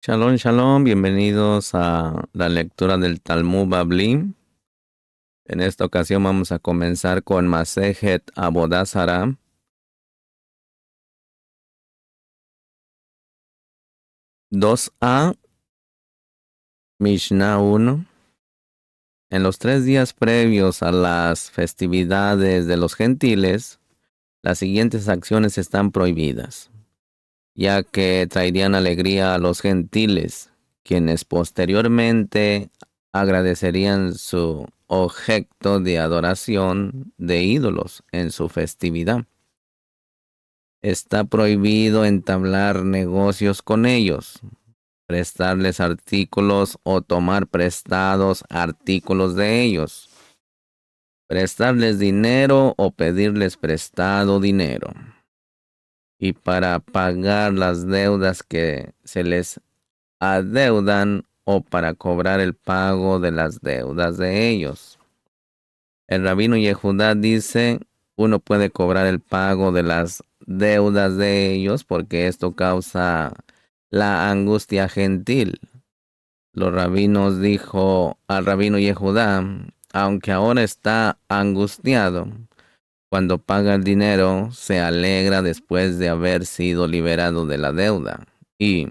Shalom, shalom, bienvenidos a la lectura del Talmud Bavli. En esta ocasión vamos a comenzar con Masejet Avodah Zarah, 2a, Mishnah 1. En los 3 días previos a las festividades de los gentiles, las siguientes acciones están prohibidas, ya que traerían alegría a los gentiles, quienes posteriormente agradecerían su objeto de adoración de ídolos en su festividad. Está prohibido entablar negocios con ellos, prestarles artículos o tomar prestados artículos de ellos, prestarles dinero o pedirles prestado dinero. Y para pagar las deudas que se les adeudan o para cobrar el pago de las deudas de ellos. El rabino Yehudá dice, uno puede cobrar el pago de las deudas de ellos porque esto causa la angustia gentil. Los rabinos dijo al rabino Yehudá, aunque ahora está angustiado, cuando paga el dinero se alegra después de haber sido liberado de la deuda. Y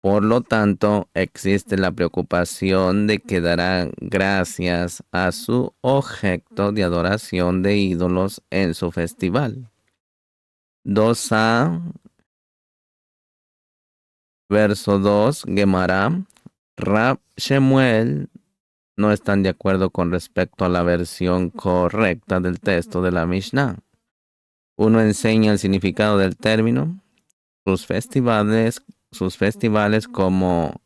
por lo tanto, existe la preocupación de que dará gracias a su objeto de adoración de ídolos en su festival. 2a, verso 2, Gemara. Rab Shemuel no están de acuerdo con respecto a la versión correcta del texto de la Mishnah. Uno enseña el significado del término, sus festivales como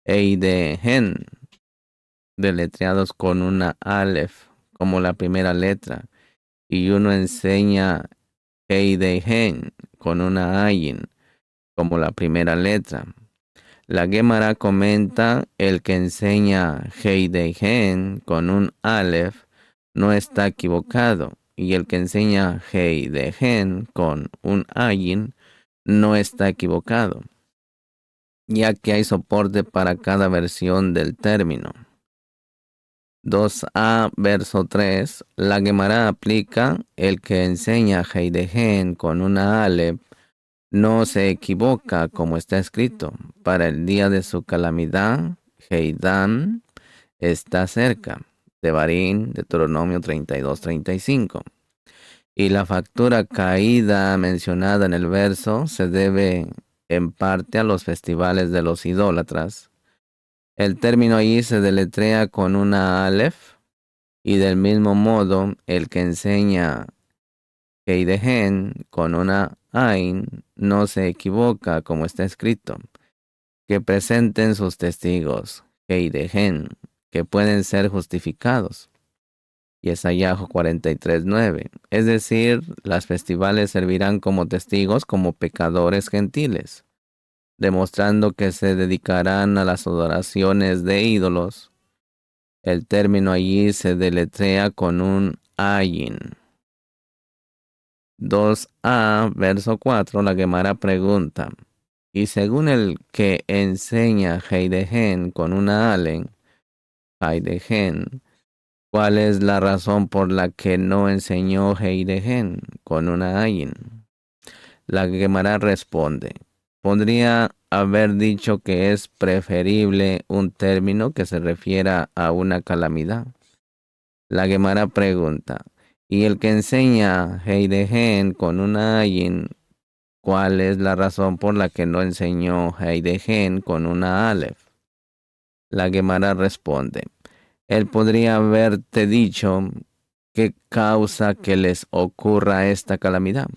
Eidehen, deletreados con una Aleph como la primera letra, y uno enseña Eidehen con una Ayin como la primera letra. La Gemara comenta, el que enseña Heidehen con un Aleph no está equivocado, y el que enseña Heidehen con un Ayin no está equivocado, ya que hay soporte para cada versión del término. 2a, verso 3, la Gemara aplica, el que enseña Heidehen con una Aleph no se equivoca como está escrito. Para el día de su calamidad, Heidan está cerca. Devarim, Deuteronomio 32-35. Y la factura caída mencionada en el verso se debe en parte a los festivales de los idólatras. El término allí se deletrea con una Aleph, y del mismo modo el que enseña Heidehen con una Ain no se equivoca como está escrito. Que presenten sus testigos, Heidehen, que pueden ser justificados. Yesayahu 43:9. Es decir, las festivales servirán como testigos como pecadores gentiles, demostrando que se dedicarán a las adoraciones de ídolos. El término allí se deletrea con un ayin. 2a, verso 4, la Gemara pregunta, y según el que enseña Heidehen con una alen, Heidehen, ¿cuál es la razón por la que no enseñó Heidehen con una ayin? La Gemara responde, podría haber dicho que es preferible un término que se refiera a una calamidad. La Gemara pregunta, ¿y el que enseña Heidehen con una ayin, cuál es la razón por la que no enseñó Heidehen con una Aleph? La Gemara responde, él podría haberte dicho qué causa que les ocurra esta calamidad.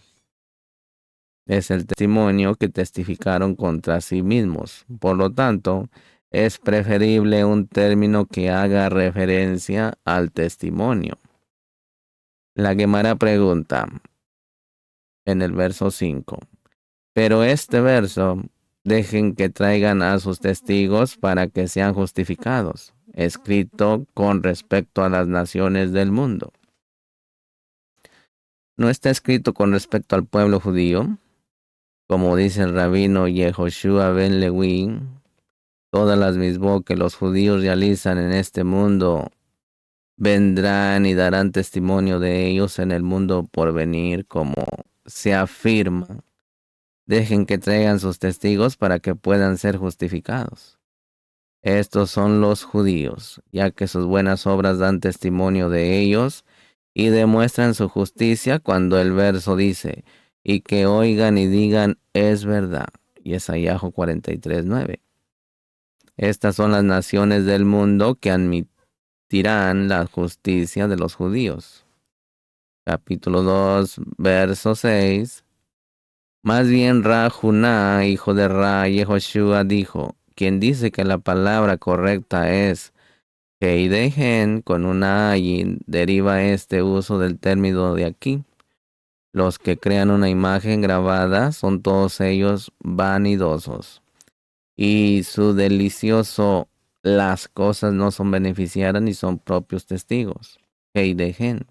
Es el testimonio que testificaron contra sí mismos. Por lo tanto, es preferible un término que haga referencia al testimonio. La Gemara pregunta en el verso 5. Pero este verso, dejen que traigan a sus testigos para que sean justificados, escrito con respecto a las naciones del mundo. No está escrito con respecto al pueblo judío, como dice el rabino Yehoshua ben Lewi. Todas las misbot que los judíos realizan en este mundo vendrán y darán testimonio de ellos en el mundo por venir, como se afirma. Dejen que traigan sus testigos para que puedan ser justificados. Estos son los judíos, ya que sus buenas obras dan testimonio de ellos y demuestran su justicia cuando el verso dice, y que oigan y digan es verdad. Isaías 43:9. Estas son las naciones del mundo que admitirán la justicia de los judíos. Capítulo 2, verso 6. Más bien Ra-Juná, hijo de Ra, Yehoshua, dijo, quien dice que la palabra correcta es Heidejen con una ayin, deriva este uso del término de aquí. Los que crean una imagen grabada son todos ellos vanidosos. Y su delicioso las cosas no son beneficiadas ni son propios testigos. Heidejen.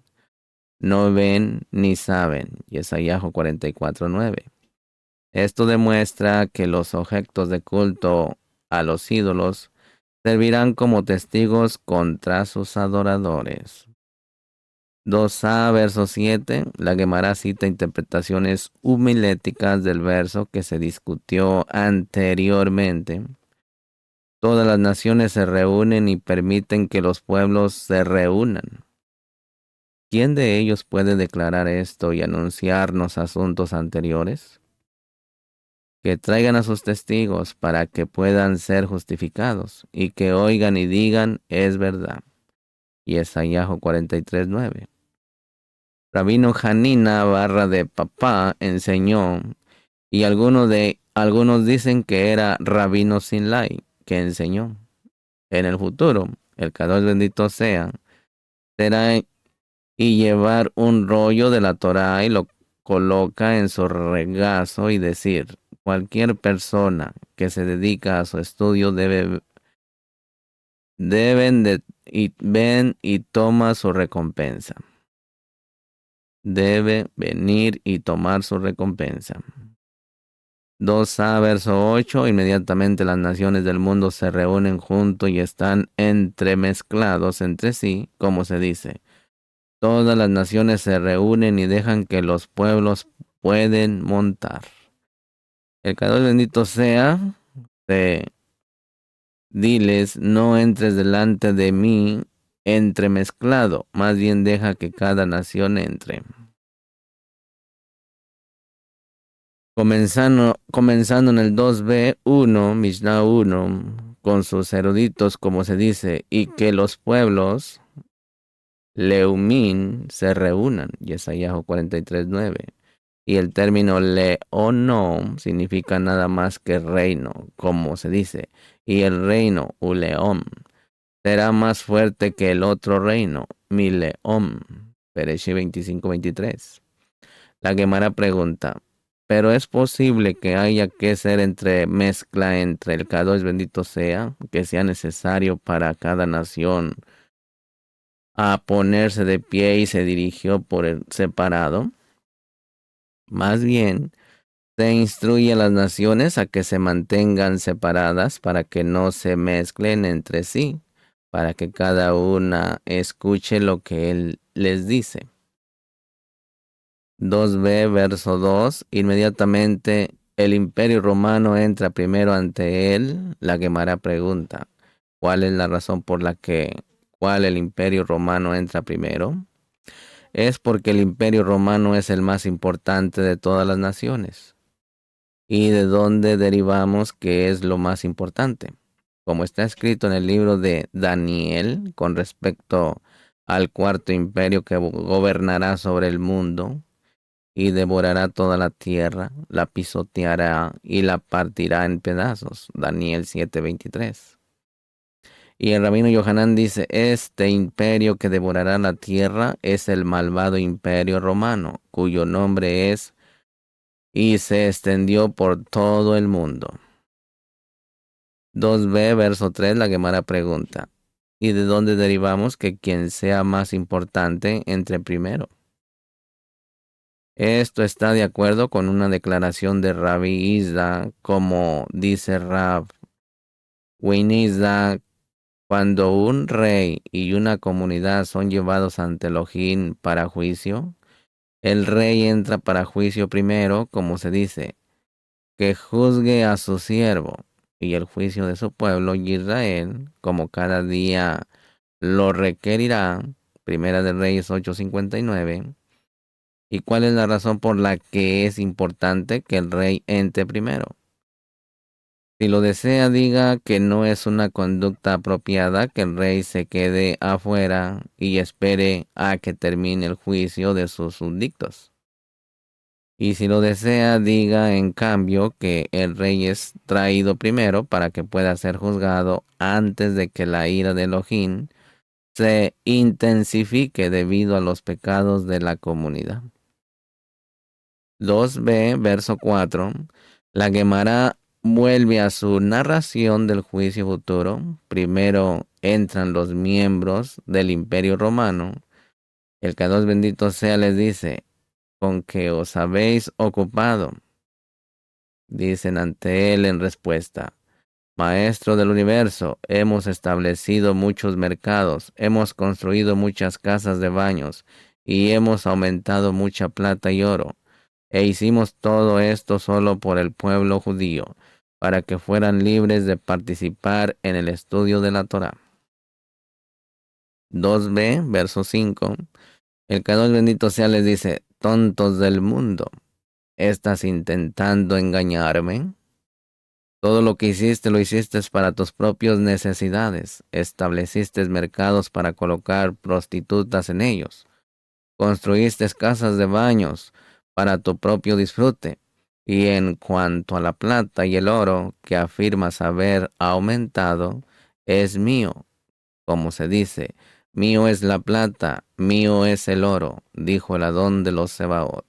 No ven ni saben. Isaías 44:9. Esto demuestra que los objetos de culto a los ídolos servirán como testigos contra sus adoradores. 2a, verso 7, la Gemara cita interpretaciones homiléticas del verso que se discutió anteriormente. Todas las naciones se reúnen y permiten que los pueblos se reúnan. ¿Quién de ellos puede declarar esto y anunciarnos asuntos anteriores? Que traigan a sus testigos para que puedan ser justificados y que oigan y digan es verdad. Isaías 43:9. Rabino Hanina barra de papá enseñó y algunos dicen que era Rabino Sinlai que enseñó. En el futuro, el Kadosh bendito sea, será y llevar un rollo de la Torá y lo coloca en su regazo y decir, cualquier persona que se dedica a su estudio ven y toma su recompensa. Debe venir y tomar su recompensa. 2a, verso 8, inmediatamente las naciones del mundo se reúnen juntos y están entremezclados entre sí, como se dice. Todas las naciones se reúnen y dejan que los pueblos pueden montar. El Kadosh bendito sea, diles, no entres delante de mí entremezclado, más bien deja que cada nación entre. Comenzando en el 2b1, Mishnah 1, con sus eruditos, como se dice, y que los pueblos Leumín se reúnan, Isaías 43:9. Y el término leonom significa nada más que reino, como se dice, y el reino, uleom, será más fuerte que el otro reino, mileom, Bereshit 25:23. La Gemara pregunta, ¿pero es posible que haya que ser mezcla entre el Kadosh bendito sea, que sea necesario para cada nación a ponerse de pie y se dirigió por el separado? Más bien, se instruye a las naciones a que se mantengan separadas para que no se mezclen entre sí, para que cada una escuche lo que él les dice. 2b, verso 2, inmediatamente el imperio romano entra primero ante él. La Gemara pregunta, ¿cuál es la razón por la cual el imperio romano entra primero? Es porque el imperio romano es el más importante de todas las naciones. ¿Y de dónde derivamos que es lo más importante? Como está escrito en el libro de Daniel con respecto al cuarto imperio que gobernará sobre el mundo y devorará toda la tierra, la pisoteará y la partirá en pedazos. Daniel 7:23. Y el rabino Yohanan dice, este imperio que devorará la tierra es el malvado imperio romano, cuyo nombre es y se extendió por todo el mundo. 2b, verso 3, la Gemara pregunta, ¿y de dónde derivamos que quien sea más importante entre primero? Esto está de acuerdo con una declaración de Rabbi Isda, como dice Rab Winisa, cuando un rey y una comunidad son llevados ante Elohim para juicio, el rey entra para juicio primero, como se dice, que juzgue a su siervo y el juicio de su pueblo Israel, como cada día lo requerirá. Primera de Reyes 8:59. ¿Y cuál es la razón por la que es importante que el rey entre primero? Si lo desea, diga que no es una conducta apropiada que el rey se quede afuera y espere a que termine el juicio de sus súbditos. Y si lo desea, diga en cambio que el rey es traído primero para que pueda ser juzgado antes de que la ira de Elohim se intensifique debido a los pecados de la comunidad. 2b, verso 4. La Gemara vuelve a su narración del juicio futuro. Primero entran los miembros del Imperio Romano. El Kadosh bendito sea les dice, con que os habéis ocupado. Dicen ante él en respuesta, Maestro del universo, hemos establecido muchos mercados, hemos construido muchas casas de baños y hemos aumentado mucha plata y oro. E hicimos todo esto solo por el pueblo judío, para que fueran libres de participar en el estudio de la Torá. 2b, verso 5. El Kadosh bendito sea les dice, tontos del mundo, ¿estás intentando engañarme? Todo lo que hiciste lo hiciste para tus propias necesidades. Estableciste mercados para colocar prostitutas en ellos. Construiste casas de baños para tu propio disfrute. Y en cuanto a la plata y el oro que afirmas haber aumentado, es mío. Como se dice, mío es la plata, mío es el oro, dijo el Adón de los Sebaot.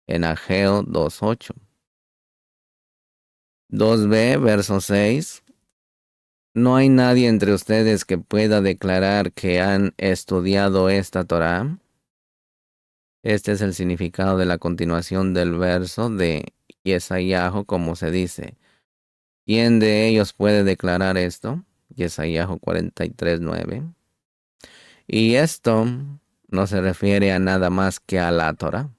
En Ageo 2:8. 2b, verso 6. ¿No hay nadie entre ustedes que pueda declarar que han estudiado esta Torá? Este es el significado de la continuación del verso de Yesayahu, como se dice. ¿Quién de ellos puede declarar esto? Yesayahu 43:9. Y esto no se refiere a nada más que a la Torá,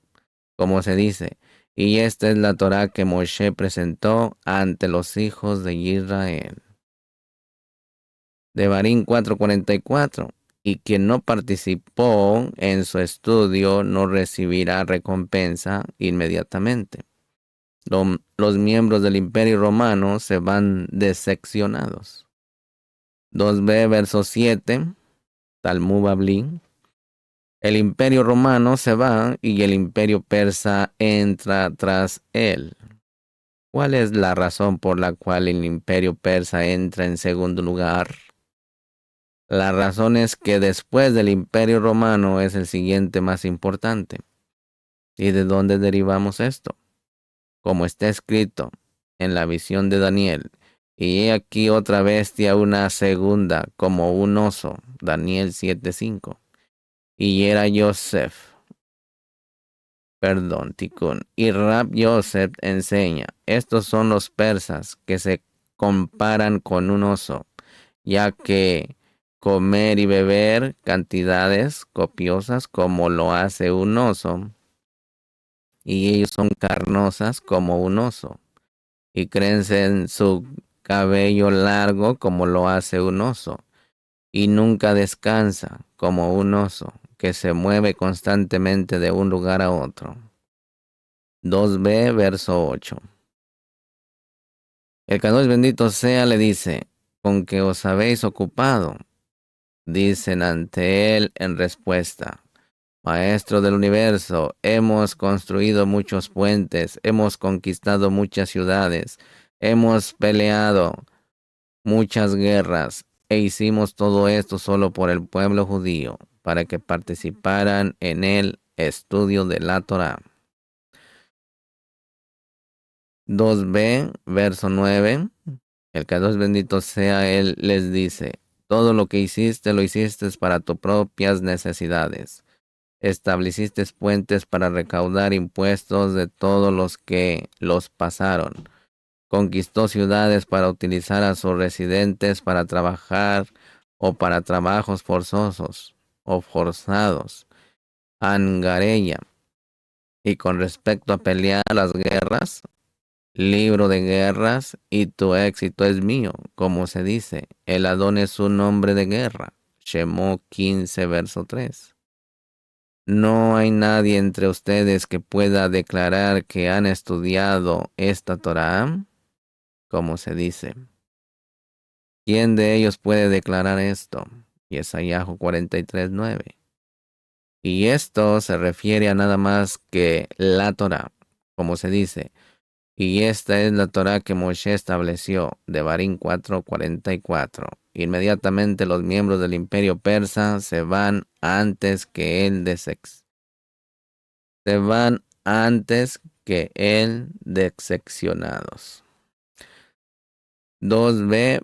como se dice. Y esta es la Torá que Moshe presentó ante los hijos de Israel. Devarim 4:44. Y quien no participó en su estudio no recibirá recompensa inmediatamente. Los miembros del Imperio Romano se van decepcionados. 2b, verso 7, Talmud Bavli. El Imperio Romano se va y el Imperio Persa entra tras él. ¿Cuál es la razón por la cual el Imperio Persa entra en segundo lugar? La razón es que después del Imperio Romano es el siguiente más importante. ¿Y de dónde derivamos esto? Como está escrito en la visión de Daniel. Y he aquí otra bestia, una segunda, como un oso. Daniel 7:5. Y era Tikkun. Y Rab Yosef enseña, estos son los persas que se comparan con un oso, ya que comer y beber cantidades copiosas como lo hace un oso, y ellos son carnosas como un oso, y créense en su cabello largo como lo hace un oso, y nunca descansa como un oso, que se mueve constantemente de un lugar a otro. 2b, verso 8. El Kadosh bendito sea le dice, con que os habéis ocupado. Dicen ante él en respuesta, Maestro del universo, hemos construido muchos puentes, hemos conquistado muchas ciudades, hemos peleado muchas guerras, e hicimos todo esto solo por el pueblo judío, para que participaran en el estudio de la Torá. 2b, verso 9. El Kadosh bendito sea él les dice, todo lo que hiciste lo hiciste para tus propias necesidades. Estableciste puentes para recaudar impuestos de todos los que los pasaron, conquistó ciudades para utilizar a sus residentes para trabajar o para trabajos forzosos o forzados. Angareya. Y con respecto a pelear las guerras, libro de guerras, y tu éxito es mío, como se dice. El Adón es un hombre de guerra. Shemó 15, verso 3. No hay nadie entre ustedes que pueda declarar que han estudiado esta Torá, como se dice. ¿Quién de ellos puede declarar esto? Yesayahu 43:9. Y esto se refiere a nada más que la Torá, como se dice. Y esta es la Torá que Moshe estableció, Devarim 4:44. Inmediatamente los miembros del imperio persa se van antes que él decepcionados. 2b,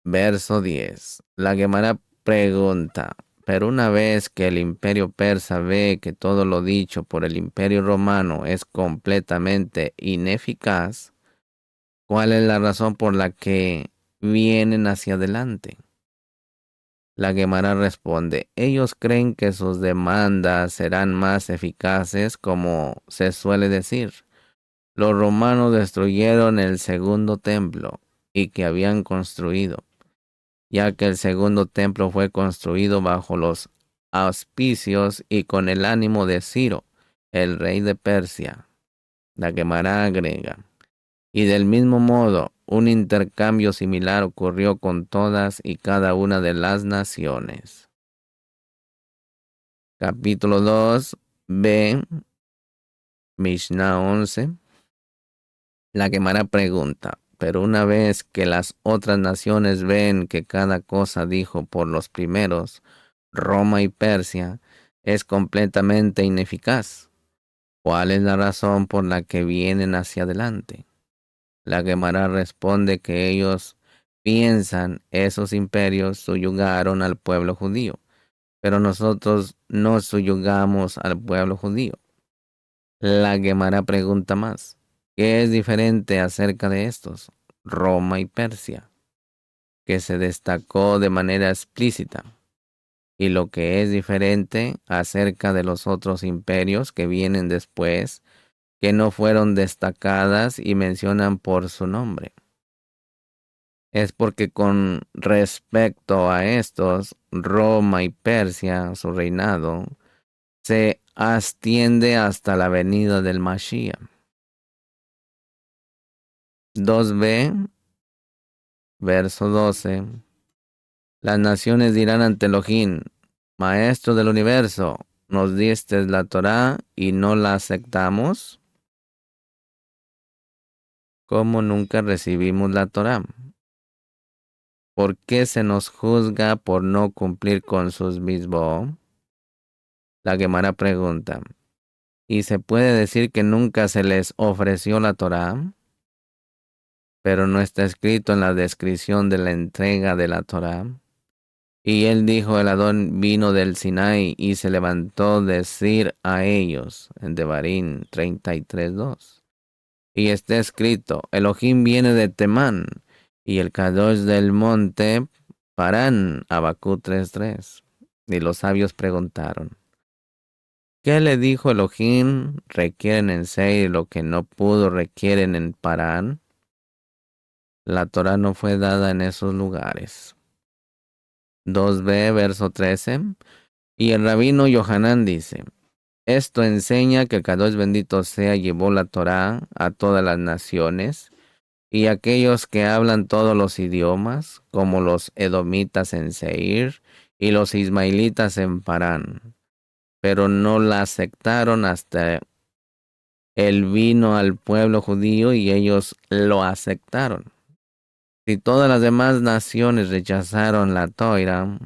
verso 10. La Gemara pregunta, pero una vez que el imperio persa ve que todo lo dicho por el imperio romano es completamente ineficaz, ¿cuál es la razón por la que vienen hacia adelante? La Gemara responde, ellos creen que sus demandas serán más eficaces, como se suele decir. Los romanos destruyeron el segundo templo y que habían construido, ya que el segundo templo fue construido bajo los auspicios y con el ánimo de Ciro, el rey de Persia. La Gemara agrega, y del mismo modo, un intercambio similar ocurrió con todas y cada una de las naciones. Capítulo 2b, Mishnah 11. La Gemara pregunta, pero una vez que las otras naciones ven que cada cosa dijo por los primeros, Roma y Persia, es completamente ineficaz, ¿cuál es la razón por la que vienen hacia adelante? La Gemara responde que ellos piensan esos imperios subyugaron al pueblo judío, pero nosotros no subyugamos al pueblo judío. La Gemara pregunta más, ¿qué es diferente acerca de estos, Roma y Persia, que se destacó de manera explícita? Y lo que es diferente acerca de los otros imperios que vienen después, que no fueron destacadas y mencionan por su nombre. Es porque con respecto a estos, Roma y Persia, su reinado, se extiende hasta la venida del Mashiach. 2b, verso 12. Las naciones dirán ante Elohim, Maestro del universo, ¿nos diste la Torá y no la aceptamos? ¿Cómo nunca recibimos la Torá? ¿Por qué se nos juzga por no cumplir con sus misbos? La Gemara pregunta, ¿y se puede decir que nunca se les ofreció la Torá? Pero no está escrito en la descripción de la entrega de la Torá. Y él dijo, el Adón vino del Sinai y se levantó decir a ellos, en Devarim 33:2. Y está escrito, Elohim viene de Temán, y el Kadosh del monte Parán, Habacuc 3:3. Y los sabios preguntaron, ¿qué le dijo Elohim? ¿Requieren en Seir lo que no pudo requieren en Parán? La Torá no fue dada en esos lugares. 2b, verso 13. Y el rabino Yohanan dice, esto enseña que el Kadosh bendito sea llevó la Torá a todas las naciones y aquellos que hablan todos los idiomas, como los edomitas en Seir y los ismaelitas en Parán, pero no la aceptaron hasta él vino al pueblo judío y ellos lo aceptaron. Si todas las demás naciones rechazaron la Torá,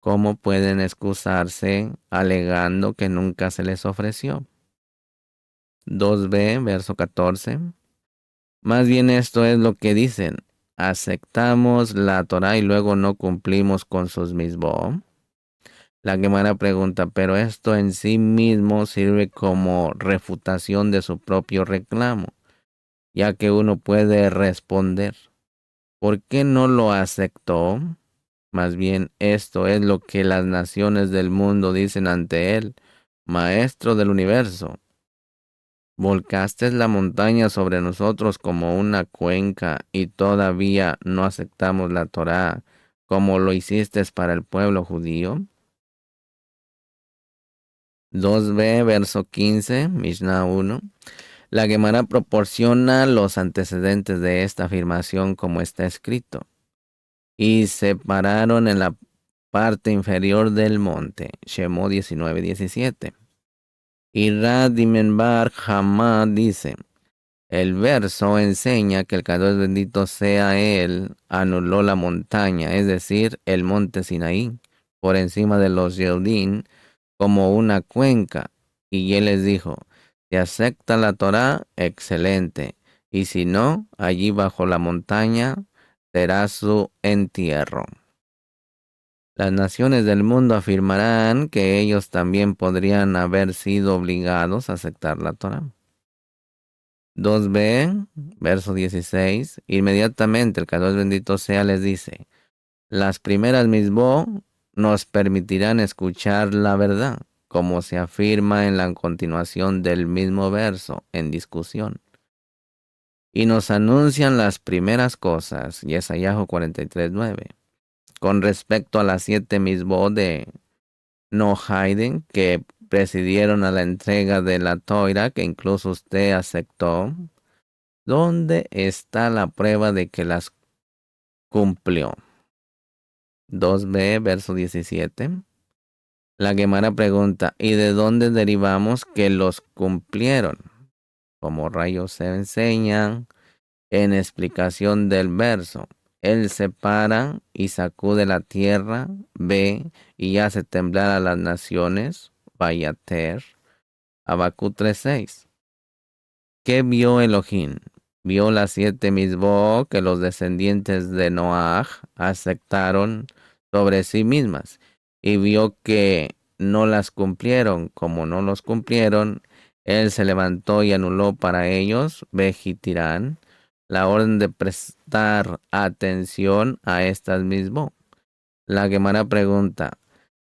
¿cómo pueden excusarse alegando que nunca se les ofreció? 2b, verso 14. Más bien esto es lo que dicen. Aceptamos la Torá y luego no cumplimos con sus misbos. La Gemara pregunta, pero esto en sí mismo sirve como refutación de su propio reclamo, ya que uno puede responder, ¿por qué no lo aceptó? Más bien, esto es lo que las naciones del mundo dicen ante él, Maestro del universo. Volcaste la montaña sobre nosotros como una cuenca y todavía no aceptamos la Torá como lo hiciste para el pueblo judío. 2b, verso 15, Mishnah 1. La Gemara proporciona los antecedentes de esta afirmación como está escrito. Y se pararon en la parte inferior del monte. Shemot 19:17. Y Radimenbar Hamad dice, el verso enseña que el Kadosh bendito sea él, anuló la montaña, es decir, el monte Sinaí, por encima de los Yehudim, como una cuenca. Y él les dijo, si acepta la Torá, excelente, y si no, allí bajo la montaña será su entierro. Las naciones del mundo afirmarán que ellos también podrían haber sido obligados a aceptar la Torá. 2b, verso 16. Inmediatamente el Kadosh bendito sea les dice, las primeras misbó nos permitirán escuchar la verdad, como se afirma en la continuación del mismo verso en discusión. Y nos anuncian las primeras cosas, Yesayahu 43:9. Con respecto a las 7 misbó de No Hayden, que presidieron a la entrega de la Toira, que incluso usted aceptó, ¿dónde está la prueba de que las cumplió? 2b, verso 17. La Gemara pregunta, ¿y de dónde derivamos que los cumplieron? Como rayos se enseñan en explicación del verso. Él se para y sacude la tierra, ve y hace temblar a las naciones. Vayater. Habacuc 3:6. ¿Qué vio Elohim? Vio las 7 misbó que los descendientes de Noaj aceptaron sobre sí mismas y vio que no las cumplieron. Como no los cumplieron, él se levantó y anuló para ellos, Vejitirán, la orden de prestar atención a estas misbó. La Gemara pregunta,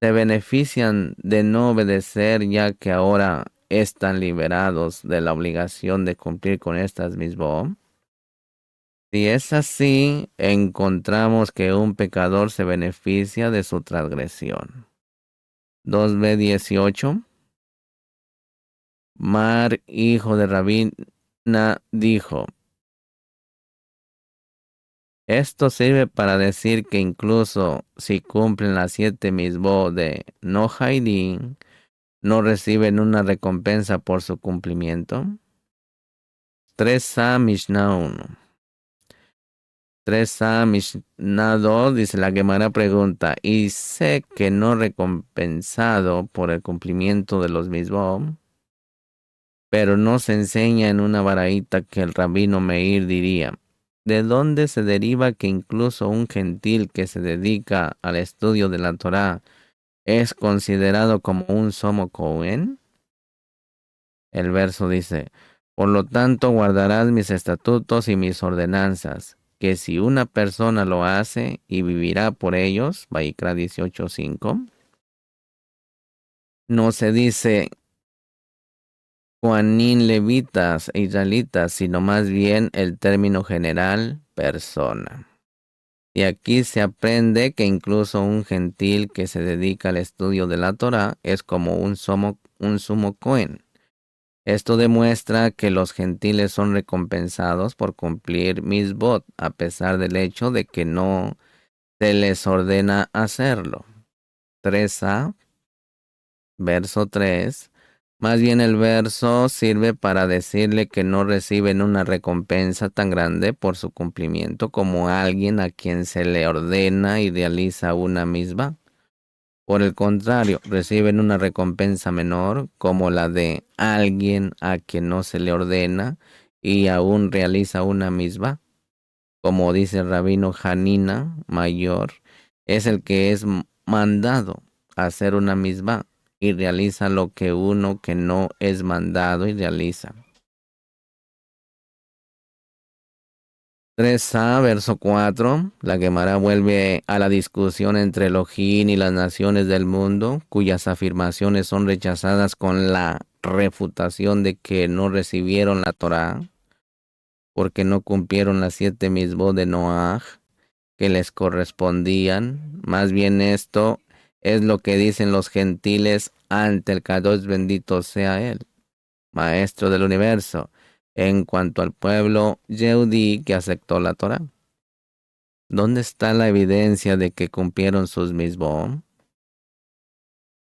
¿se benefician de no obedecer ya que ahora están liberados de la obligación de cumplir con estas misbó? Si es así, encontramos que un pecador se beneficia de su transgresión. 2b18. Mar, hijo de Rabina, dijo, esto sirve para decir que incluso si cumplen las 7 misbó de no Haidin, no reciben una recompensa por su cumplimiento. 3a Mishnah 1. 3a Mishnah 2 dice la Gemara pregunta, y sé que no recompensado por el cumplimiento de los mismos, pero no se enseña en una baraíta que el rabino Meir diría, ¿de dónde se deriva que incluso un gentil que se dedica al estudio de la Torá es considerado como un Somo Cohen? El verso dice, por lo tanto guardarás mis estatutos y mis ordenanzas, que si una persona lo hace y vivirá por ellos, Vaikra 18:5, no se dice Juanín levitas e israelitas, sino más bien el término general persona. Y aquí se aprende que incluso un gentil que se dedica al estudio de la Torá es como un sumo Cohen. Esto demuestra que los gentiles son recompensados por cumplir misbot, a pesar del hecho de que no se les ordena hacerlo. 3a, verso 3. Más bien el verso sirve para decirle que no reciben una recompensa tan grande por su cumplimiento como alguien a quien se le ordena y realiza una misma. Por el contrario, reciben una recompensa menor, como la de alguien a quien no se le ordena y aún realiza una misma. Como dice el rabino Hanina mayor, es el que es mandado a hacer una misma y realiza lo que uno que no es mandado y realiza. 3a, verso 4. La Gemara vuelve a la discusión entre Elohim y las naciones del mundo, cuyas afirmaciones son rechazadas con la refutación de que no recibieron la Torá, porque no cumplieron las 7 misbot de Noaj que les correspondían. Más bien esto es lo que dicen los gentiles ante el Kadosh, bendito sea él, maestro del universo, en cuanto al pueblo Yehudí que aceptó la Torá. ¿Dónde está la evidencia de que cumplieron sus misbom?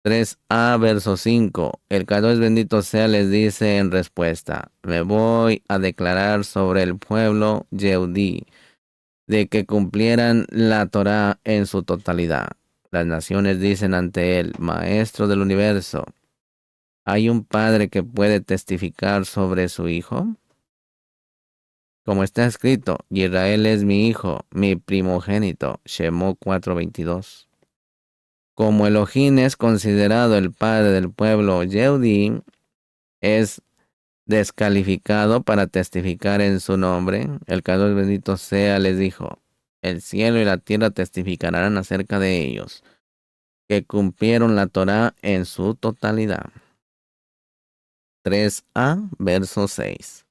3a, verso 5. El Kadosh, bendito sea, les dice en respuesta: me voy a declarar sobre el pueblo Yehudí de que cumplieran la Torá en su totalidad. Las naciones dicen ante él: maestro del universo, ¿hay un padre que puede testificar sobre su hijo? Como está escrito: Israel es mi hijo, mi primogénito. Shemot 4:22. Como Elohim es considerado el padre del pueblo Yehudí, es descalificado para testificar en su nombre. El Kadosh, bendito sea, les dijo: el cielo y la tierra testificarán acerca de ellos, que cumplieron la Torá en su totalidad. 3a, verso 6.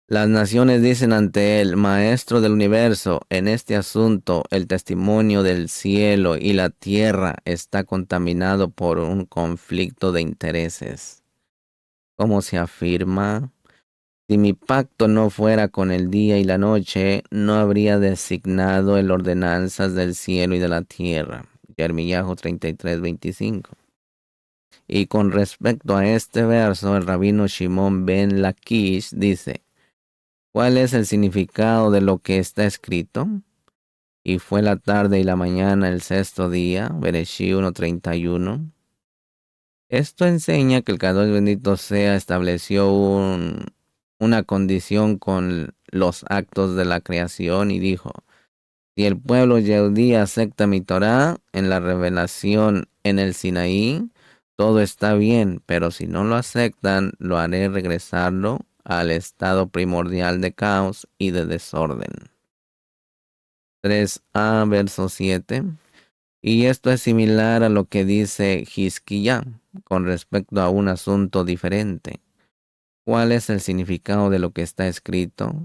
Las naciones dicen ante él: maestro del universo, en este asunto el testimonio del cielo y la tierra está contaminado por un conflicto de intereses. ¿Cómo se afirma? Si mi pacto no fuera con el día y la noche, no habría designado el ordenanzas del cielo y de la tierra. Yermiyahu 33:25. Y con respecto a este verso, el rabino Shimon ben Lakish dice: ¿cuál es el significado de lo que está escrito? Y fue la tarde y la mañana el sexto día, Bereshí 1:31. Esto enseña que el Kadosh, bendito sea, estableció una condición con los actos de la creación y dijo: si el pueblo Yehudí acepta mi Torá en la revelación en el Sinaí, todo está bien, pero si no lo aceptan, lo haré regresarlo al estado primordial de caos y de desorden. 3a, verso 7. Y esto es similar a lo que dice Hizquiyá con respecto a un asunto diferente. ¿Cuál es el significado de lo que está escrito?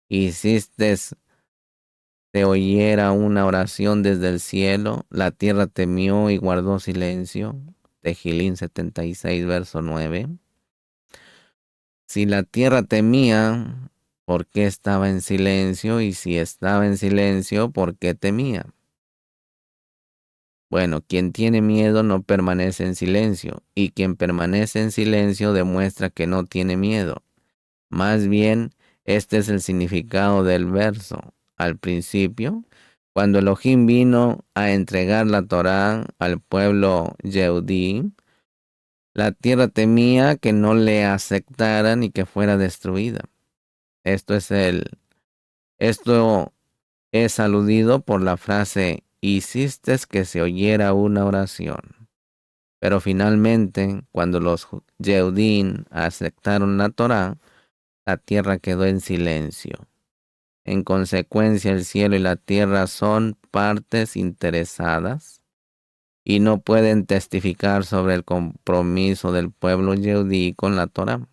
Hiciste se oyera una oración desde el cielo, la tierra temió y guardó silencio. Tehilín 76, verso 9. Si la tierra temía, ¿por qué estaba en silencio? Y si estaba en silencio, ¿por qué temía? Bueno, quien tiene miedo no permanece en silencio, y quien permanece en silencio demuestra que no tiene miedo. Más bien, este es el significado del verso. Al principio, cuando Elohim vino a entregar la Torá al pueblo Yehudí, la tierra temía que no le aceptaran y que fuera destruida. Esto es aludido por la frase: hiciste que se oyera una oración. Pero finalmente, cuando los Yehudim aceptaron la Torá, la tierra quedó en silencio. En consecuencia, el cielo y la tierra son partes interesadas y no pueden testificar sobre el compromiso del pueblo yehudí con la Torá.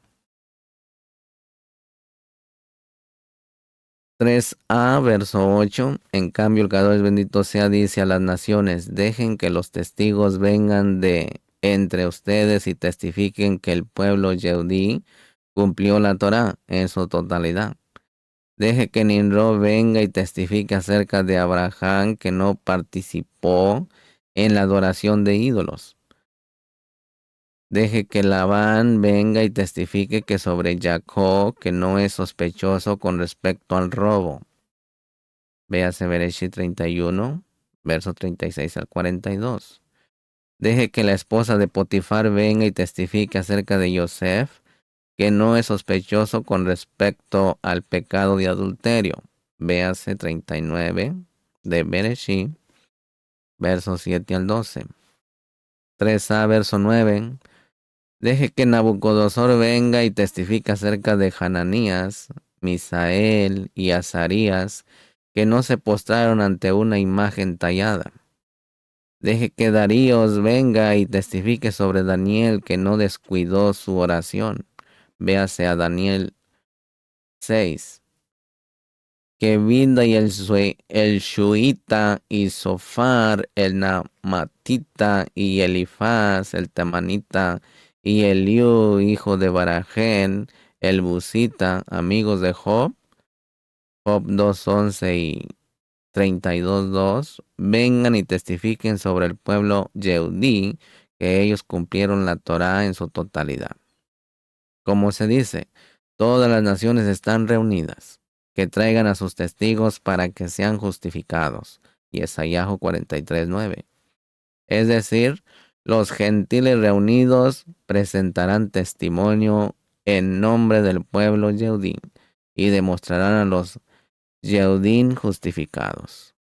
3a, verso 8. En cambio, el Kadosh, bendito sea, dice a las naciones: dejen que los testigos vengan de entre ustedes y testifiquen que el pueblo yehudí cumplió la Torá en su totalidad. Deje que Nimrod venga y testifique acerca de Abraham, que no participó en la adoración de ídolos. Deje que Labán venga y testifique que sobre Jacob, que no es sospechoso con respecto al robo. Véase Bereshit 31, verso 36 al 42. Deje que la esposa de Potifar venga y testifique acerca de Yosef, que no es sospechoso con respecto al pecado de adulterio. Véase 39 de Bereshit, versos 7 al 12. 3a, verso 9. Deje que Nabucodonosor venga y testifique acerca de Hananías, Misael y Azarías, que no se postraron ante una imagen tallada. Deje que Daríos venga y testifique sobre Daniel, que no descuidó su oración. Véase a Daniel 6. Que Bilda y el Shuita y Sofar, el Namatita y Elifaz, el Temanita y Eliú, hijo de Barajén, el Busita, amigos de Job, Job 2:11 y 32:2, vengan y testifiquen sobre el pueblo Yehudí, que ellos cumplieron la Torá en su totalidad. Como se dice, todas las naciones están reunidas, que traigan a sus testigos para que sean justificados. Y Isaías 43:9. Es decir, los gentiles reunidos presentarán testimonio en nombre del pueblo Yehudí y demostrarán a los Yehudim justificados.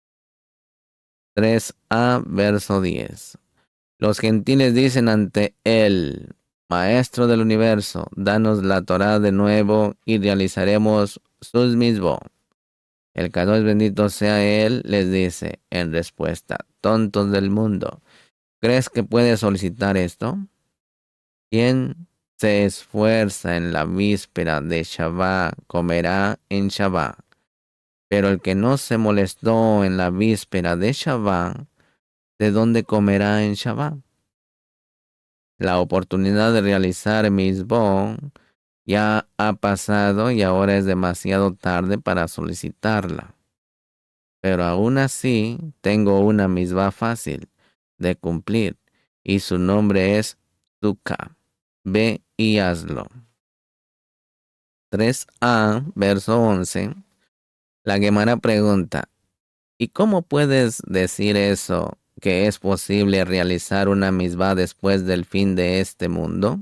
3a, verso 10. Los gentiles dicen ante él, Maestro del universo, danos la Torá de nuevo y realizaremos sus mismos. El Kadosh bendito sea él, les dice en respuesta, tontos del mundo, ¿crees que puedes solicitar esto? ¿Quién se esfuerza en la víspera de Shabbat comerá en Shabbat? Pero el que no se molestó en la víspera de Shabbat, ¿de dónde comerá en Shabbat? La oportunidad de realizar misbón ya ha pasado y ahora es demasiado tarde para solicitarla. Pero aún así tengo una misbah fácil de cumplir y su nombre es Sukkah. Ve y hazlo. 3a, verso 11. La Gemara pregunta, ¿y cómo puedes decir eso, que es posible realizar una misbah después del fin de este mundo?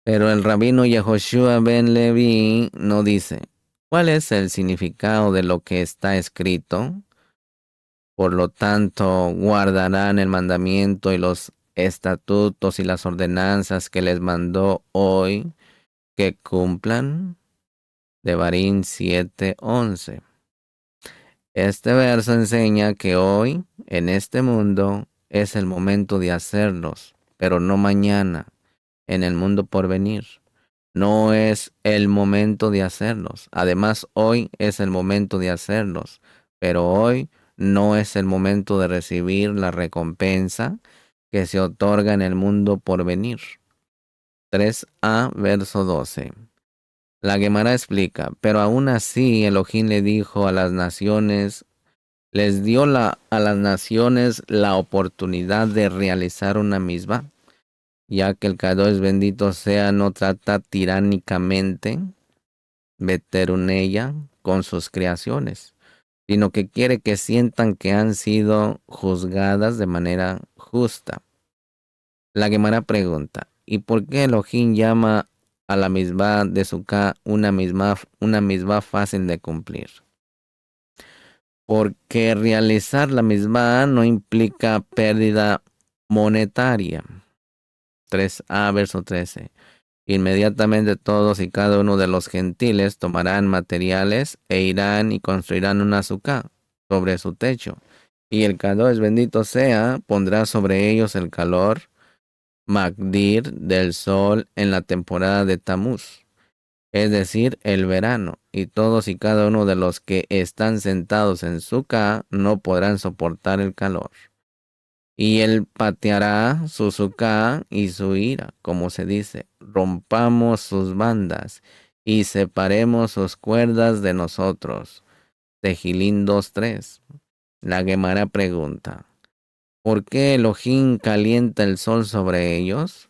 Pero el rabino Yehoshua ben Levi no dice, ¿cuál es el significado de lo que está escrito? Por lo tanto, guardarán el mandamiento y los estatutos y las ordenanzas que les mandó hoy, que cumplan. Devarim 7:11. Este verso enseña que hoy, en este mundo, es el momento de hacerlos, pero no mañana, en el mundo por venir. No es el momento de hacerlos. Además, hoy es el momento de hacerlos, pero hoy no es el momento de recibir la recompensa que se otorga en el mundo por venir. 3a, verso 12. La Gemara explica, pero aún así Elohim le dijo a las naciones, les dio a las naciones la oportunidad de realizar una misma, ya que el Kadosh bendito sea no trata tiránicamente Beterunella con sus creaciones, sino que quiere que sientan que han sido juzgadas de manera justa. La Gemara pregunta, ¿y por qué Elohim llama a la misma de Sukkah una misma fácil de cumplir? Porque realizar la misma no implica pérdida monetaria. 3a, verso 13. Inmediatamente todos y cada uno de los gentiles tomarán materiales e irán y construirán un azúcar sobre su techo. Y el Kadosh bendito sea, pondrá sobre ellos el calor Magdir del sol en la temporada de Tamuz, es decir, el verano, y todos y cada uno de los que están sentados en Sukkah no podrán soportar el calor. Y él pateará su Sukkah y su ira, como se dice, rompamos sus bandas y separemos sus cuerdas de nosotros. Tehilín 2:3. La Gemara pregunta, ¿por qué Elohim calienta el sol sobre ellos?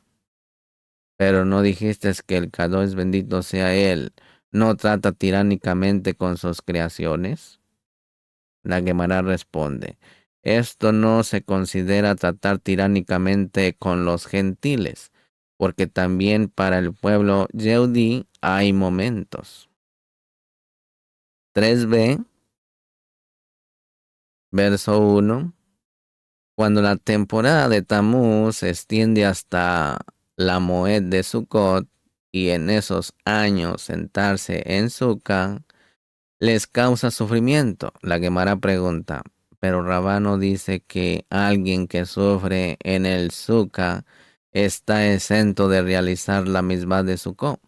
Pero no dijiste que el Kadosh bendito sea él, no trata tiránicamente con sus creaciones. La Gemara responde, esto no se considera tratar tiránicamente con los gentiles, porque también para el pueblo Yehudí hay momentos. 3b, verso 1. Cuando la temporada de Tamuz se extiende hasta la Moed de Sukkot y en esos años sentarse en Sukkah les causa sufrimiento. La Gemara pregunta, pero Rabano dice que alguien que sufre en el Sukkah está exento de realizar la misma de Sukkot.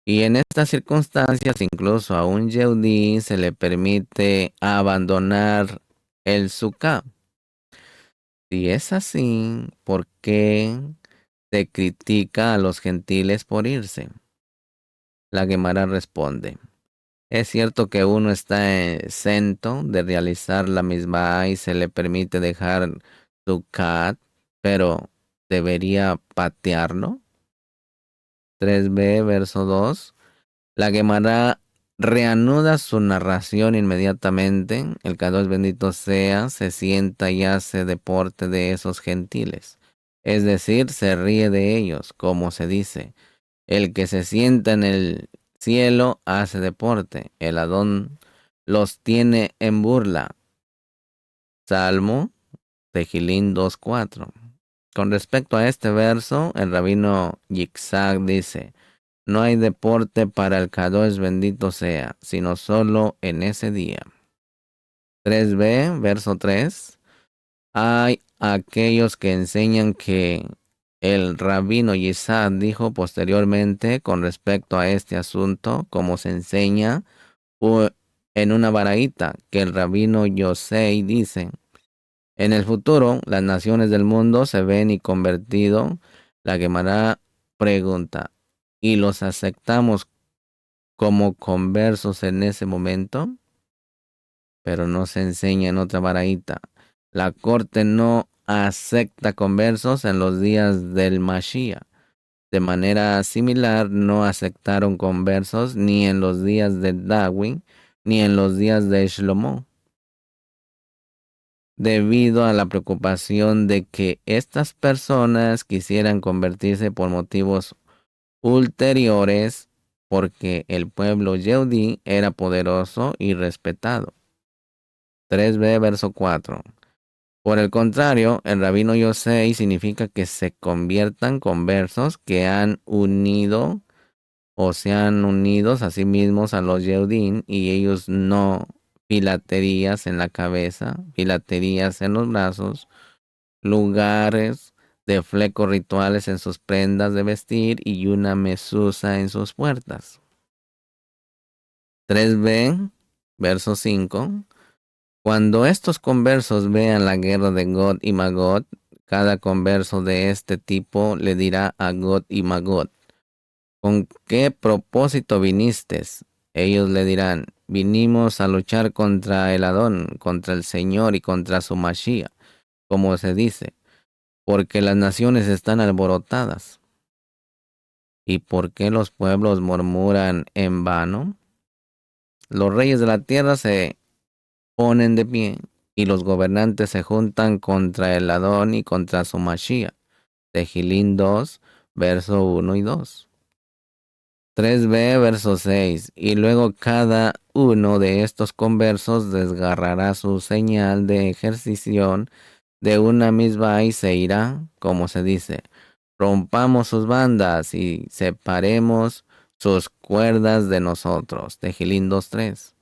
Y en estas circunstancias, incluso a un Yehudí se le permite abandonar el Sukkah. Si es así, ¿por qué se critica a los gentiles por irse? La Gemara responde, es cierto que uno está exento de realizar la misma y se le permite dejar Sukkot, pero ¿debería patearlo? 3b, verso 2. La Gemara reanuda su narración inmediatamente. El Kadosh bendito sea, se sienta y hace deporte de esos gentiles. Es decir, se ríe de ellos, como se dice. El que se sienta en el cielo hace deporte. El Adón los tiene en burla. Salmo Tejilín 2:4. Con respecto a este verso, el rabino Yitzhak dice, no hay deporte para el Kadosh bendito sea, sino solo en ese día. 3b, verso 3. Hay aquellos que enseñan que el rabino Yitzhak dijo posteriormente con respecto a este asunto, como se enseña en una baraíta, que el rabino Yosei dice, en el futuro las naciones del mundo se ven y convertido. La Gemara pregunta, ¿y los aceptamos como conversos en ese momento? Pero no se enseña en otra baraíta. La corte no acepta conversos en los días del Mashiach. De manera similar, no aceptaron conversos ni en los días de David, ni en los días de Shlomo, debido a la preocupación de que estas personas quisieran convertirse por motivos ulteriores, porque el pueblo Yehudí era poderoso y respetado. 3b, verso 4. Por el contrario, el rabino Yosei significa que se conviertan conversos que han unido o sean unidos a sí mismos a los Yehudim y ellos no filaterías en la cabeza, filaterías en los brazos, lugares de flecos rituales en sus prendas de vestir y una mesusa en sus puertas. 3b, verso 5. Cuando estos conversos vean la guerra de Gog y Magog, cada converso de este tipo le dirá a Gog y Magog, ¿con qué propósito viniste? Ellos le dirán, vinimos a luchar contra el Adón, contra el Señor y contra su Mashiach, como se dice, porque las naciones están alborotadas. ¿Y por qué los pueblos murmuran en vano? Los reyes de la tierra se ponen de pie y los gobernantes se juntan contra el Adón y contra su Mashiach. Tejilín 2, verso 1 y 2. 3b, verso 6. Y luego cada uno de estos conversos desgarrará su señal de ejercicio de una misma y se irá, como se dice, rompamos sus bandas y separemos sus cuerdas de nosotros. Tejilín 2:3.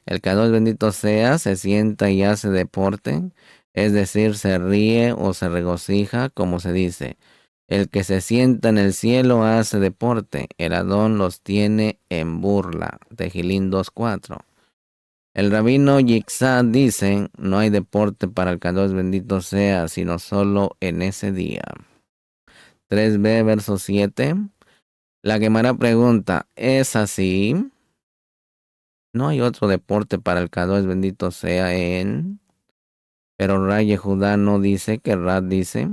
El Kadosh bendito sea, se sienta y hace deporte, es decir, se ríe o se regocija, como se dice. El que se sienta en el cielo hace deporte, el Adón los tiene en burla. Tejilín 2:4. El rabino Yitzhak dice, no hay deporte para el Kadosh bendito sea, sino solo en ese día. 3b, verso 7. La Gemara pregunta, ¿es así? No hay otro deporte para el Kadosh bendito sea en... Pero Ra Yehudá no dice que Ra dice,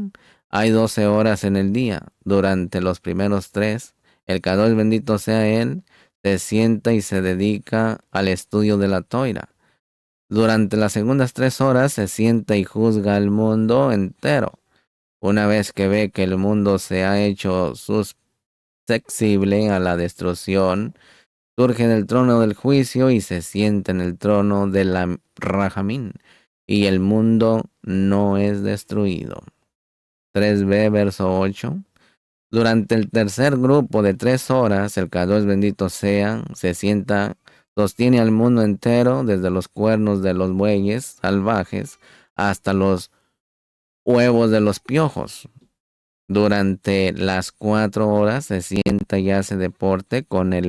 hay 12 horas en el día. Durante los primeros 3, el Kadosh bendito sea él, se sienta y se dedica al estudio de la Toira. Durante las segundas 3 horas se sienta y juzga al mundo entero. Una vez que ve que el mundo se ha hecho susceptible a la destrucción, surge del trono del juicio y se sienta en el trono de la Rajamín, y el mundo no es destruido. 3b, verso 8. Durante el tercer grupo de 3 horas, el Kadosh bendito sea, se sienta, sostiene al mundo entero, desde los cuernos de los bueyes salvajes hasta los huevos de los piojos. Durante las 4 horas se sienta y hace deporte con el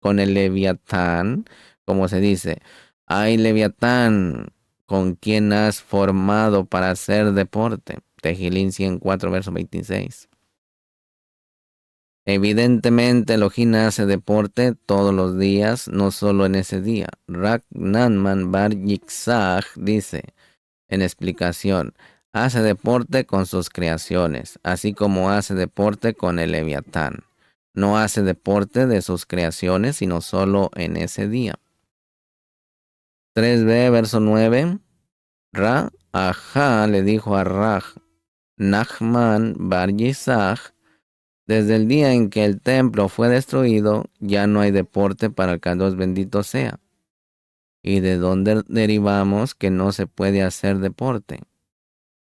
Leviatán, como se dice. Ay, Leviatán, ¿con quién has formado para hacer deporte? Tejilín 104, verso 26. Evidentemente, Elohim hace deporte todos los días, no solo en ese día. Rak Nanman Bar Yitzhak dice, en explicación, hace deporte con sus creaciones, así como hace deporte con el Leviatán. No hace deporte de sus creaciones, sino solo en ese día. 3b, verso 9. Ra, Ajá, le dijo a Raj, Nachman Bar Yisach, desde el día en que el templo fue destruido, ya no hay deporte para el Kadosh bendito sea. ¿Y de dónde derivamos que no se puede hacer deporte?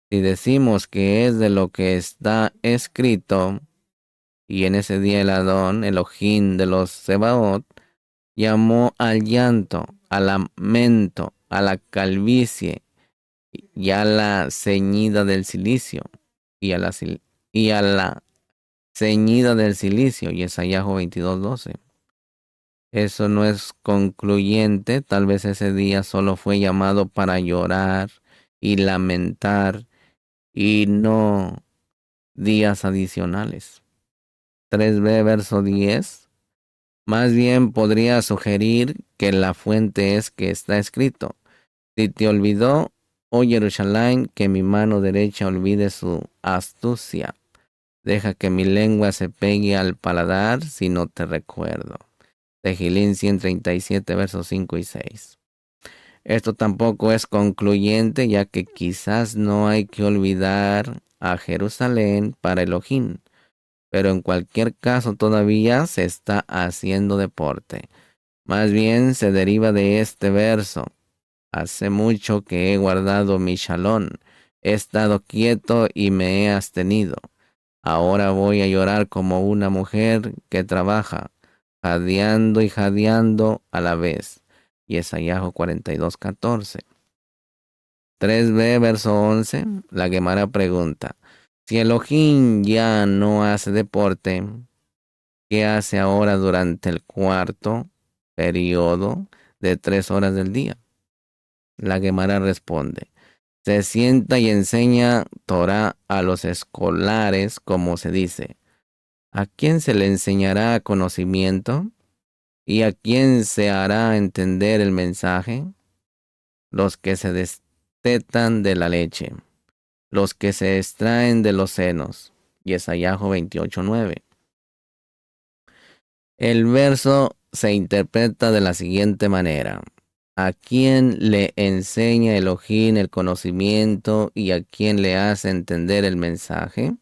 Si decimos que es de lo que está escrito, y en ese día el Adón, Elohim de los Sebaot, llamó al llanto, al lamento, a la calvicie y a la ceñida del silicio, y a la ceñida del silicio, y Esaíaso 22:12. Eso no es concluyente, tal vez ese día solo fue llamado para llorar y lamentar y no días adicionales. 3b, verso 10. Más bien podría sugerir que la fuente es que está escrito: si te olvidó, oh Jerusalén, que mi mano derecha olvide su astucia. Deja que mi lengua se pegue al paladar si no te recuerdo. Tejilín 137, versos 5 y 6. Esto tampoco es concluyente, ya que quizás no hay que olvidar a Jerusalén para Elohim, pero en cualquier caso todavía se está haciendo deporte. Más bien se deriva de este verso. Hace mucho que he guardado mi shalom, he estado quieto y me he abstenido. Ahora voy a llorar como una mujer que trabaja, jadeando y jadeando a la vez. Y Esaíaso 42:14. 3b, verso 11, la Gemara pregunta, si Elohim ya no hace deporte, ¿qué hace ahora durante el cuarto periodo de 3 horas del día? La Gemara responde, se sienta y enseña Torah a los escolares, como se dice. ¿A quién se le enseñará conocimiento? ¿Y a quién se hará entender el mensaje? Los que se destetan de la leche, los que se extraen de los senos. Yesayahu 28:9. El verso se interpreta de la siguiente manera: ¿a quién le enseña Elohim el conocimiento y a quién le hace entender el mensaje?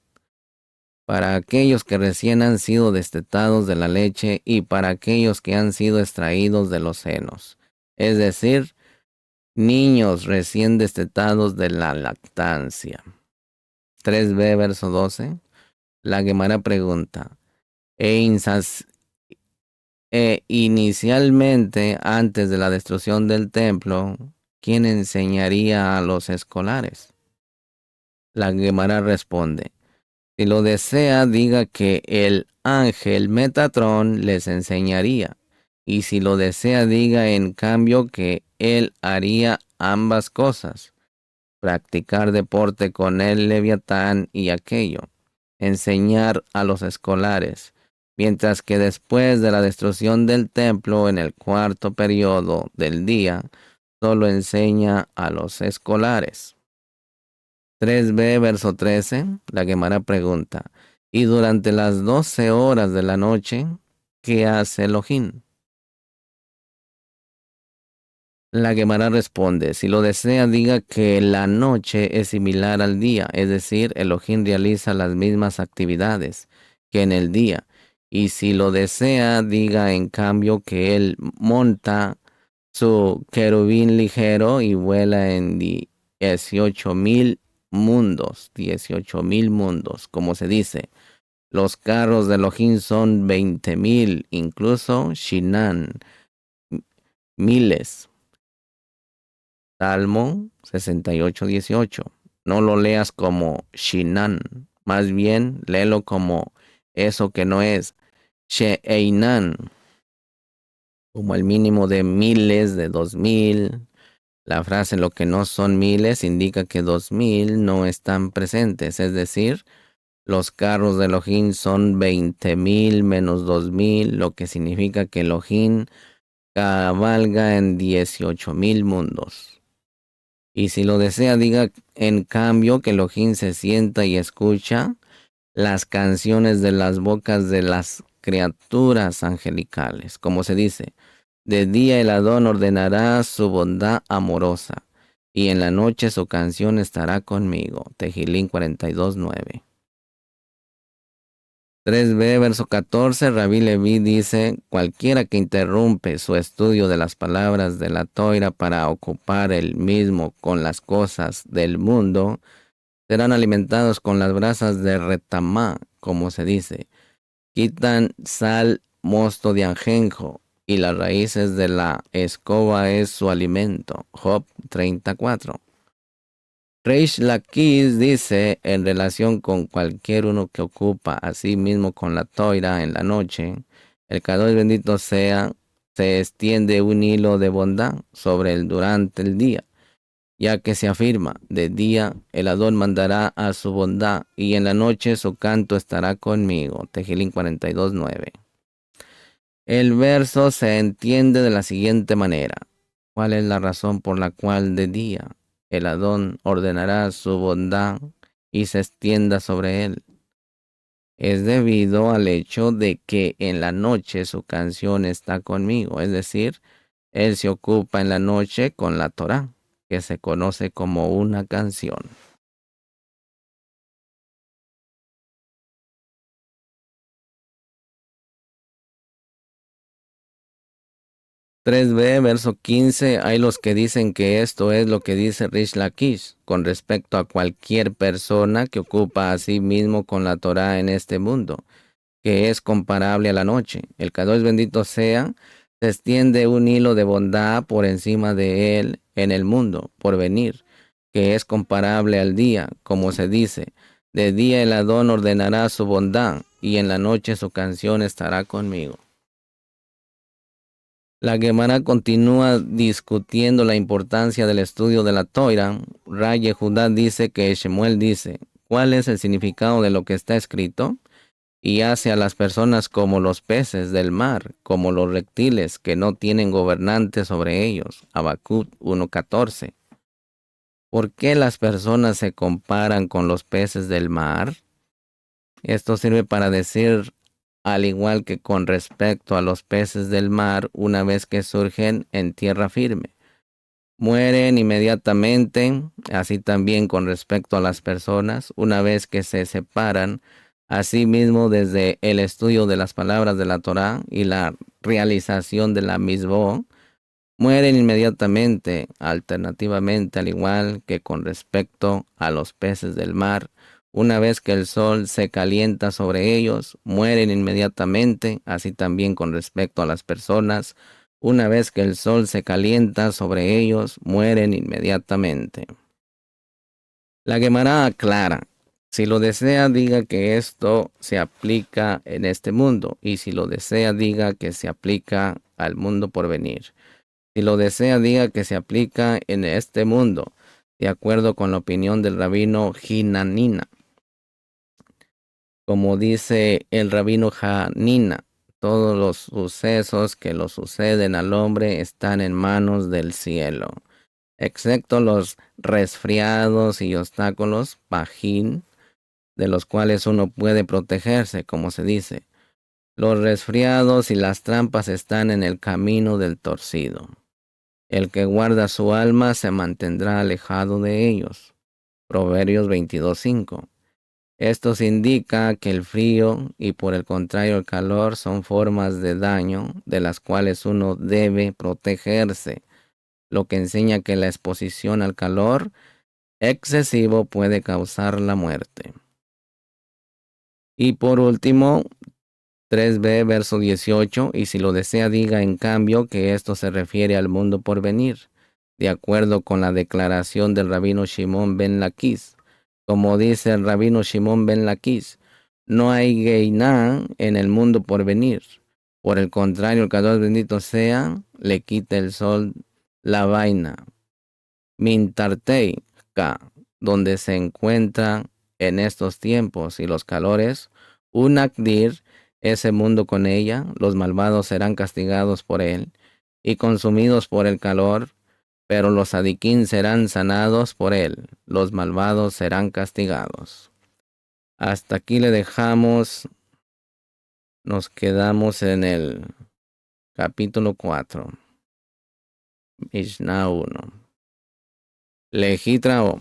Para aquellos que recién han sido destetados de la leche y para aquellos que han sido extraídos de los senos, es decir, niños recién destetados de la lactancia. 3b, verso 12. La Gemara pregunta, inicialmente, antes de la destrucción del templo, ¿quién enseñaría a los escolares? La Gemara responde, si lo desea, diga que el ángel Metatrón les enseñaría. Y si lo desea, diga en cambio que él haría ambas cosas: practicar deporte con el Leviatán y aquello, enseñar a los escolares, mientras que después de la destrucción del templo en el cuarto periodo del día, solo enseña a los escolares. 3b, verso 13, la Gemara pregunta, ¿y durante las 12 horas de la noche, qué hace Elohim? La Gemara responde, si lo desea, diga que la noche es similar al día, es decir, Elohim realiza las mismas actividades que en el día. Y si lo desea, diga en cambio que él monta su querubín ligero y vuela en 18,000 mundos, 18,000 mundos, como se dice. Los carros de Elohim son 20,000, incluso Shinan, miles. Salmo 68:18. No lo leas como Shinan, más bien léelo como eso que no es She'einan, como el mínimo de miles, de 2,000. La frase lo que no son miles indica que 2,000 no están presentes, es decir, los carros de Elohim son 20,000 menos 2,000, lo que significa que Elohim cabalga en 18,000 mundos. Y si lo desea, diga en cambio que Elohim se sienta y escucha las canciones de las bocas de las criaturas angelicales. Como se dice, de día el Adón ordenará su bondad amorosa, y en la noche su canción estará conmigo. Tejilín 42:9. 3b, verso 14, Rabí Leví dice, cualquiera que interrumpe su estudio de las palabras de la Toira para ocupar el mismo con las cosas del mundo, serán alimentados con las brasas de retamá, como se dice. Quitan sal, mosto de ajenjo, y las raíces de la escoba es su alimento. Job 34. Reish Lakish dice en relación con cualquier uno que ocupa a sí mismo con la toira en la noche, el Kadosh bendito sea, se extiende un hilo de bondad sobre él durante el día, ya que se afirma, de día el Adón mandará a su bondad y en la noche su canto estará conmigo. Tejilín 42:9. El verso se entiende de la siguiente manera. ¿Cuál es la razón por la cual de día el Adón ordenará su bondad y se extienda sobre él? Es debido al hecho de que en la noche su canción está conmigo, es decir, él se ocupa en la noche con la Torá, que se conoce como una canción. 3b, verso 15, hay los que dicen que esto es lo que dice Rish Lakish con respecto a cualquier persona que ocupa a sí mismo con la Torá en este mundo, que es comparable a la noche. El Kadosh bendito sea, se extiende un hilo de bondad por encima de él en el mundo, por venir, que es comparable al día, como se dice, de día el Adón ordenará su bondad, y en la noche su canción estará conmigo. La Gemara continúa discutiendo la importancia del estudio de la Toira. Raye Judá dice que Shemuel dice, ¿cuál es el significado de lo que está escrito? Y hace a las personas como los peces del mar, como los reptiles que no tienen gobernante sobre ellos. Habacuc 1:14. ¿Por qué las personas se comparan con los peces del mar? Esto sirve para decir, al igual que con respecto a los peces del mar, una vez que surgen en tierra firme, mueren inmediatamente, así también con respecto a las personas, una vez que se separan, asimismo desde el estudio de las palabras de la Torá y la realización de la misbó, mueren inmediatamente, alternativamente, al igual que con respecto a los peces del mar. Una vez que el sol se calienta sobre ellos, mueren inmediatamente, así también con respecto a las personas. Una vez que el sol se calienta sobre ellos, mueren inmediatamente. La Gemara aclara, si lo desea, diga que esto se aplica en este mundo, y si lo desea, diga que se aplica al mundo por venir. Si lo desea, diga que se aplica en este mundo, de acuerdo con la opinión del rabino Hinanina. Como dice el rabino Hanina, todos los sucesos que lo suceden al hombre están en manos del cielo, excepto los resfriados y obstáculos, pajín, de los cuales uno puede protegerse, como se dice. Los resfriados y las trampas están en el camino del torcido. El que guarda su alma se mantendrá alejado de ellos. Proverbios 22:5. Esto indica que el frío y por el contrario el calor son formas de daño de las cuales uno debe protegerse, lo que enseña que la exposición al calor excesivo puede causar la muerte. Y por último, 3b, verso 18, y si lo desea, diga en cambio que esto se refiere al mundo por venir, de acuerdo con la declaración del rabino Shimon ben Laquis. Como dice el rabino Shimon ben Laquis, no hay Geiná en el mundo por venir. Por el contrario, el Kadosh bendito sea, le quita el sol la vaina. Mintartei, donde se encuentra en estos tiempos y los calores, un Akdir, ese mundo con ella, los malvados serán castigados por él y consumidos por el calor, pero los adiquín serán sanados por él, los malvados serán castigados. Hasta aquí le dejamos, nos quedamos en el capítulo 4, Mishnah 1. Lejitrao.